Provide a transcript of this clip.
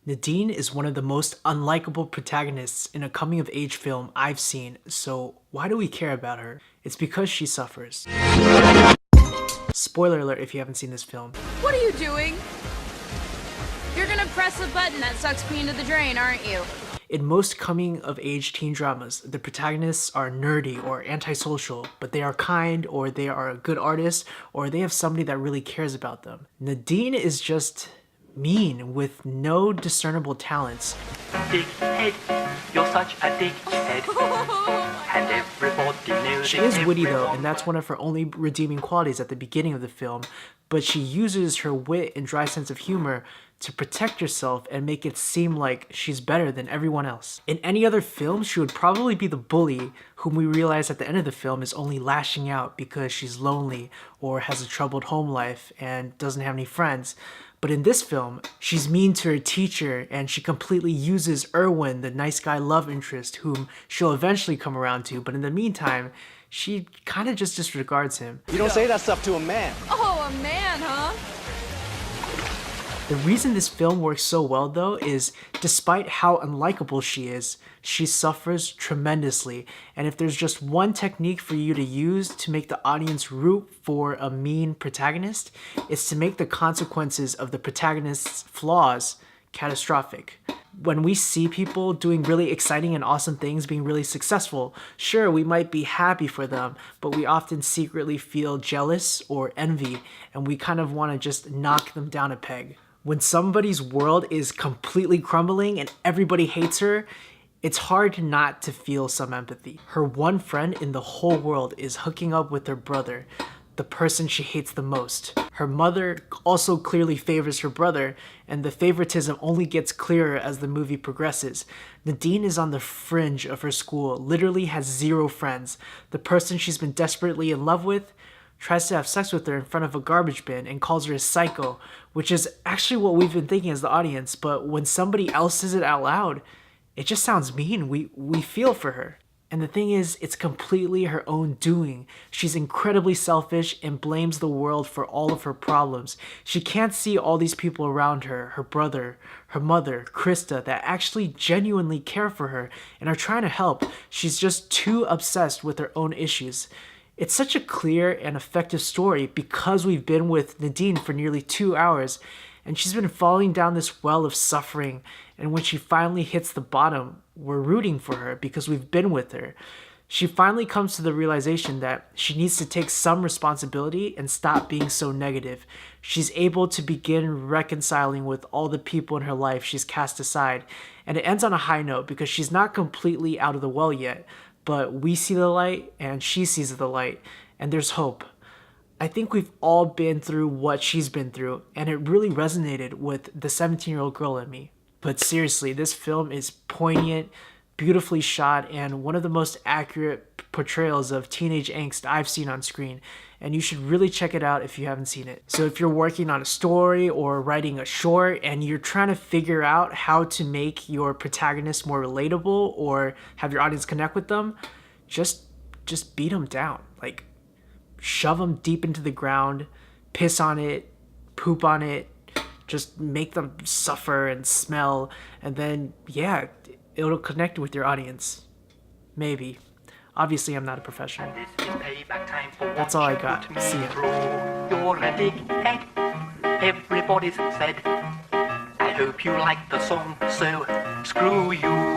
Nadine is one of the most unlikable protagonists in a coming-of-age film I've seen, so why do we care about her? It's because she suffers. Spoiler alert if you haven't seen this film. What are you doing? You're gonna press a button that sucks me into the drain, aren't you? In most coming-of-age teen dramas, the protagonists are nerdy or antisocial, but they are kind, or they are a good artist, or they have somebody that really cares about them. Nadine is just mean with no discernible talents. Dickhead, you're such a dickhead. And everybody knows She is witty though, and that's one of her only redeeming qualities at the beginning of the film, but she uses her wit and dry sense of humor to protect herself and make it seem like she's better than everyone else. In any other film, she would probably be the bully whom we realize at the end of the film is only lashing out because she's lonely or has a troubled home life and doesn't have any friends. But in this film, she's mean to her teacher and she completely uses Erwin, the nice guy love interest, whom she'll eventually come around to, but in the meantime, she kind of just disregards him. You don't say that stuff to a man. Oh, a man, huh? The reason this film works so well though is despite how unlikable she is, she suffers tremendously. And if there's just one technique for you to use to make the audience root for a mean protagonist, it's to make the consequences of the protagonist's flaws catastrophic. When we see people doing really exciting and awesome things, being really successful, sure, we might be happy for them, but we often secretly feel jealous or envy, and we kind of want to just knock them down a peg. When somebody's world is completely crumbling and everybody hates her, it's hard not to feel some empathy. Her one friend in the whole world is hooking up with her brother, the person she hates the most. Her mother also clearly favors her brother, and the favoritism only gets clearer as the movie progresses. Nadine is on the fringe of her school, literally has zero friends. The person she's been desperately in love with tries to have sex with her in front of a garbage bin and calls her a psycho, which is actually what we've been thinking as the audience, but when somebody else says it out loud, it just sounds mean. We feel for her. And the thing is, it's completely her own doing. She's incredibly selfish and blames the world for all of her problems. She can't see all these people around her, her brother, her mother, Krista, that actually genuinely care for her and are trying to help. She's just too obsessed with her own issues. It's such a clear and effective story because we've been with Nadine for nearly 2 hours and she's been falling down this well of suffering, and when she finally hits the bottom, we're rooting for her because we've been with her. She finally comes to the realization that she needs to take some responsibility and stop being so negative. She's able to begin reconciling with all the people in her life she's cast aside, and it ends on a high note because she's not completely out of the well yet, but we see the light and she sees the light, and there's hope. I think we've all been through what she's been through, and it really resonated with the 17-year-old girl in me. But seriously, this film is poignant, beautifully shot, and one of the most accurate portrayals of teenage angst I've seen on screen, and you should really check it out if you haven't seen it. So if you're working on a story or writing a short and you're trying to figure out how to make your protagonist more relatable or have your audience connect with them, just beat them down. Like, shove them deep into the ground, piss on it, poop on it, just make them suffer and smell, and then, yeah, it'll connect with your audience. Maybe. Obviously, I'm not a professional. That's all I got. See ya. You're a dickhead, everybody's said. I hope you like the song, so screw you.